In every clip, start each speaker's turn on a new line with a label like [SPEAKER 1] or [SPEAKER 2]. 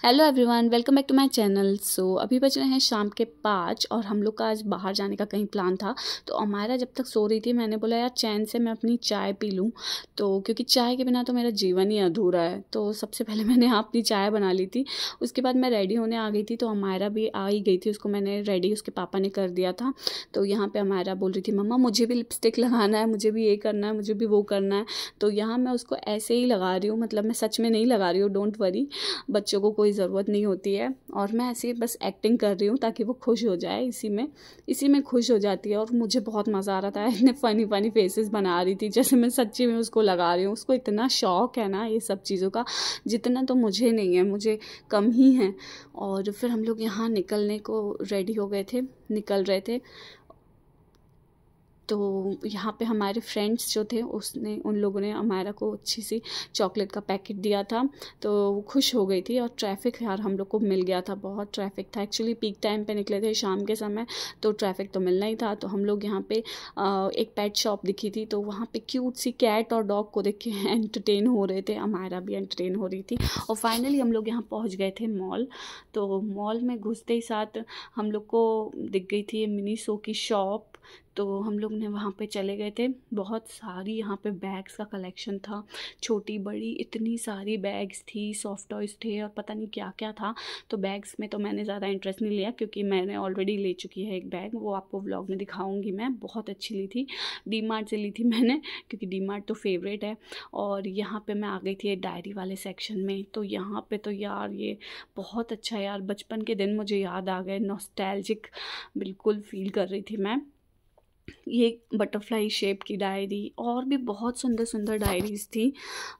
[SPEAKER 1] Hello everyone, welcome back to my channel. So अभी बज रहे हैं शाम के 5 और हम लोग का आज बाहर जाने का कहीं प्लान था। तो अमायरा जब तक सो रही थी मैंने बोला यार चैन से मैं अपनी चाय पी लूँ, तो क्योंकि चाय के बिना तो मेरा जीवन ही अधूरा है। तो सबसे पहले मैंने अपनी चाय बना ली थी। उसके बाद मैं रेडी होने आ गई थी, तो अमायरा भी आ ही गई थी, उसको मैंने रेडी उसके पापा ने कर दिया था। तो यहाँ पर अमायरा बोल रही थी मम्मा मुझे भी लिपस्टिक लगाना है, मुझे भी ये करना है, मुझे भी वो करना है। तो यहाँ मैं उसको ऐसे ही लगा रही हूँ, मतलब मैं सच में नहीं लगा रही हूँ, डोंट वरी, बच्चों को कोई ज़रूरत नहीं होती है। और मैं ऐसे बस एक्टिंग कर रही हूँ ताकि वो खुश हो जाए, इसी में खुश हो जाती है। और मुझे बहुत मज़ा आ रहा था, इतने फ़नी फेसेस बना रही थी जैसे मैं सच्ची में उसको लगा रही हूँ। उसको इतना शौक़ है ना ये सब चीज़ों का, जितना तो मुझे नहीं है, मुझे कम ही है। और फिर हम लोग यहाँ निकलने को रेडी हो गए थे, निकल रहे थे। तो यहाँ पे हमारे फ्रेंड्स जो थे उन लोगों ने अमायरा को अच्छी सी चॉकलेट का पैकेट दिया था, तो वो खुश हो गई थी। और ट्रैफिक यार हम लोग को मिल गया था, बहुत ट्रैफिक था। एक्चुअली पीक टाइम पे निकले थे शाम के समय, तो ट्रैफिक तो मिलना ही था। तो हम लोग यहाँ पे एक पेट शॉप दिखी थी, तो वहाँ पे क्यूट सी कैट और डॉग को देख के एंटरटेन हो रहे थे, अमायरा भी एंटरटेन हो रही थी। और फाइनली हम लोग यहाँ पहुँच गए थे मॉल। तो मॉल में घुसते ही साथ हम लोग को दिख गई थी ये मिनीसो की शॉप। तो हम लोग ने वहाँ पे चले गए थे। बहुत सारी यहाँ पे बैग्स का कलेक्शन था, छोटी बड़ी इतनी सारी बैग्स थी, सॉफ्ट टॉयज़ थे और पता नहीं क्या क्या था। तो बैग्स में तो मैंने ज़्यादा इंटरेस्ट नहीं लिया, क्योंकि मैंने ऑलरेडी ले चुकी है एक बैग, वो आपको व्लॉग में दिखाऊंगी मैं। बहुत अच्छी ली थी, डी-मार्ट से ली थी मैंने, क्योंकि डी-मार्ट तो फेवरेट है। और यहाँ पर मैं आ गई थी डायरी वाले सेक्शन में। तो यहाँ पर तो यार ये बहुत अच्छा है यार, बचपन के दिन मुझे याद आ गए, नॉस्टैल्जिक बिल्कुल फील कर रही थी मैं। ये बटरफ्लाई शेप की डायरी और भी बहुत सुंदर सुंदर डायरीज़ थी,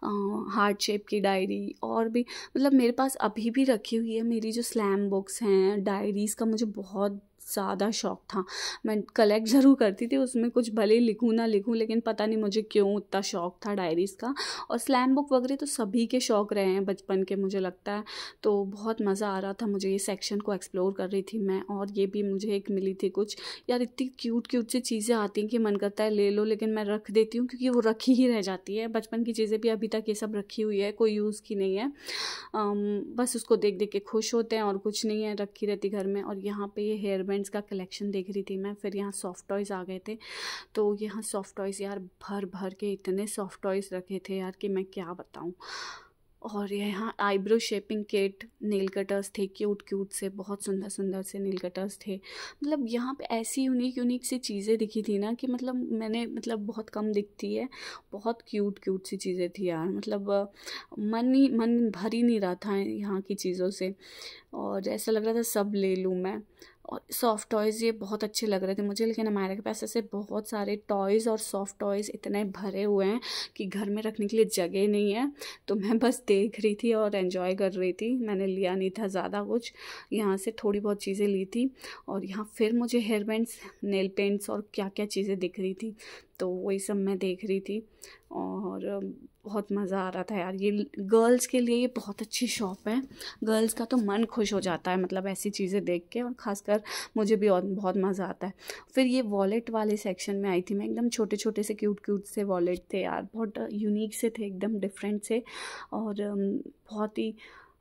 [SPEAKER 1] हार्ट शेप की डायरी। और भी मतलब मेरे पास अभी भी रखी हुई है मेरी जो स्लैम बुक्स हैं। डायरीज़ का मुझे बहुत ज़्यादा शौक़ था, मैं कलेक्ट ज़रूर करती थी, उसमें कुछ भले लिखूँ ना लिखूँ, लेकिन पता नहीं मुझे क्यों इतना शौक़ था डायरीज़ का। और स्लैम बुक वगैरह तो सभी के शौक़ रहे हैं बचपन के, मुझे लगता है। तो बहुत मज़ा आ रहा था मुझे, ये सेक्शन को एक्सप्लोर कर रही थी मैं। और ये भी मुझे एक मिली थी कुछ, यार इतनी क्यूट सी चीज़ें आती हैं कि मन करता है ले लो, लेकिन मैं रख देती हूँ क्योंकि वो रखी ही रह जाती है। बचपन की चीज़ें भी अभी तक ये सब रखी हुई है, कोई यूज़ की नहीं है। बस उसको देख देख के खुश होते हैं और कुछ नहीं है, रखी रहती घर में। और यहाँ पे ये हेयर बैंड्स का कलेक्शन देख रही थी मैं। फिर यहाँ सॉफ्ट टॉयज़ आ गए थे, तो यहाँ सॉफ्ट टॉयज़ यार भर भर के इतने सॉफ्ट टॉयज़ रखे थे यार कि मैं क्या बताऊँ। और यहाँ eyebrow shaping kit, nail cutters थे क्यूट से, बहुत सुंदर सुंदर से नेल कटर्स थे। मतलब यहाँ पे ऐसी यूनिक सी चीज़ें दिखी थी ना कि मतलब बहुत कम दिखती है। बहुत क्यूट सी चीज़ें थी यार, मतलब मन भर ही नहीं रहा था यहाँ की चीज़ों से, और ऐसा लग रहा था सब ले लूँ मैं। और सॉफ्ट टॉयज़ ये बहुत अच्छे लग रहे थे मुझे, लेकिन अमायरा के पास ऐसे बहुत सारे टॉयज़ और सॉफ्ट टॉयज़ इतने भरे हुए हैं कि घर में रखने के लिए जगह नहीं है। तो मैं बस देख रही थी और एंजॉय कर रही थी, मैंने लिया नहीं था ज़्यादा कुछ, यहाँ से थोड़ी बहुत चीज़ें ली थी। और यहाँ फिर मुझे हेयर बैंड्स, नेल पेंट्स और क्या क्या चीज़ें दिख रही थी, तो वही सब मैं देख रही थी। और बहुत मज़ा आ रहा था यार। ये गर्ल्स के लिए ये बहुत अच्छी शॉप है, गर्ल्स का तो मन खुश हो जाता है मतलब ऐसी चीज़ें देख के, और ख़ासकर मुझे भी और बहुत मज़ा आता है। फिर ये वॉलेट वाले सेक्शन में आई थी मैं, एकदम छोटे से क्यूट से वॉलेट थे यार, बहुत यूनिक से थे, एकदम डिफरेंट से, और बहुत ही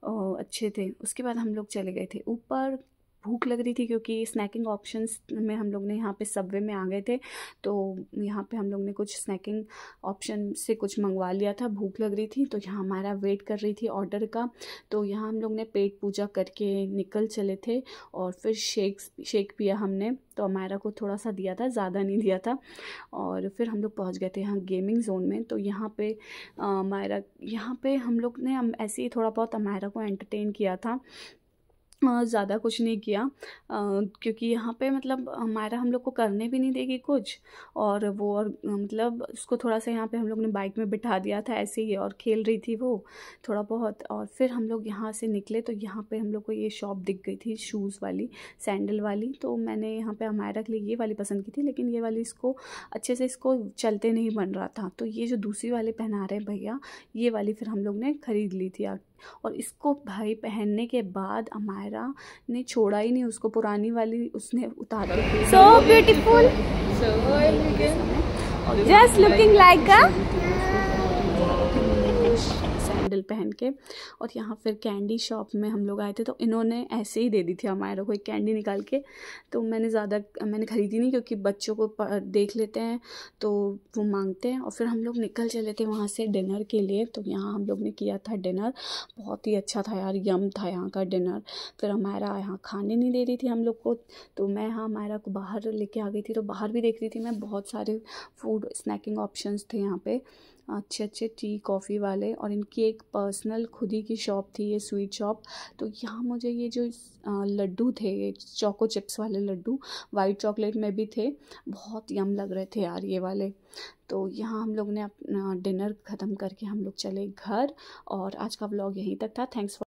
[SPEAKER 1] अच्छे थे। उसके बाद हम लोग चले गए थे ऊपर। भूख लग रही थी क्योंकि स्नैकिंग ऑप्शंस में हम लोग ने यहाँ पे सबवे में आ गए थे, तो यहाँ पे हम लोग ने कुछ स्नैकिंग ऑप्शन से कुछ मंगवा लिया था। भूख लग रही थी तो यहाँ हमारा वेट कर रही थी ऑर्डर का। तो यहाँ हम लोग ने पेट पूजा करके निकल चले थे, और फिर शेक पिया हमने। तो अमायरा को थोड़ा सा दिया था, ज़्यादा नहीं दिया था। और फिर हम लोग पहुँच गए थे यहाँ गेमिंग जोन में। तो यहाँ पे यहाँ पे हम लोग ने ऐसे ही थोड़ा बहुत अमायरा को एंटरटेन किया था, ज़्यादा कुछ नहीं किया, क्योंकि यहाँ पे मतलब हमारा हम लोग को करने भी नहीं देगी कुछ। और वो मतलब उसको थोड़ा सा यहाँ पे हम लोग ने बाइक में बिठा दिया था ऐसे ही, और खेल रही थी वो थोड़ा बहुत। और फिर हम लोग यहाँ से निकले तो यहाँ पे हम लोग को ये शॉप दिख गई थी, शूज़ वाली, सैंडल वाली। तो मैंने यहाँ पे हमायरा के लिए ये वाली पसंद की थी, लेकिन ये वाली इसको अच्छे से इसको चलते नहीं बन रहा था। तो ये जो दूसरी वाली पहना रहे भैया, ये वाली फिर हम लोग ने ख़रीद ली थी। और इसको भाई पहनने के बाद अमायरा ने छोड़ा ही नहीं उसको, पुरानी वाली उसने उतार के,
[SPEAKER 2] so beautiful, just looking like a
[SPEAKER 1] sandal पहन के। और यहाँ फिर कैंडी शॉप में हम लोग आए थे, तो इन्होंने ऐसे ही दे दी थी हमारा को एक कैंडी निकाल के। तो मैंने ख़रीदी नहीं, क्योंकि बच्चों को देख लेते हैं तो वो मांगते हैं। और फिर हम लोग निकल चले थे वहाँ से डिनर के लिए। तो यहाँ हम लोग ने किया था डिनर, बहुत ही अच्छा था यार, यम था यहाँ का डिनर। फिर हमारा यहाँ खाने नहीं दे रही थी हम लोग को, तो मैं यहाँ हमारा को बाहर लेके आ गई थी। तो बाहर भी देख रही थी मैं, बहुत सारे फूड स्नैकिंग ऑप्शंस थे यहाँ पे, अच्छे अच्छे टी कॉफ़ी वाले। और इनकी एक पर्सनल खुद ही की शॉप थी, ये स्वीट शॉप। तो यहाँ मुझे ये जो लड्डू थे, ये चोको चिप्स वाले लड्डू वाइट चॉकलेट में भी थे, बहुत यम लग रहे थे यार ये वाले। तो यहाँ हम लोग ने अपना डिनर ख़त्म करके हम लोग चले घर। और आज का व्लॉग यहीं तक था। Thanks for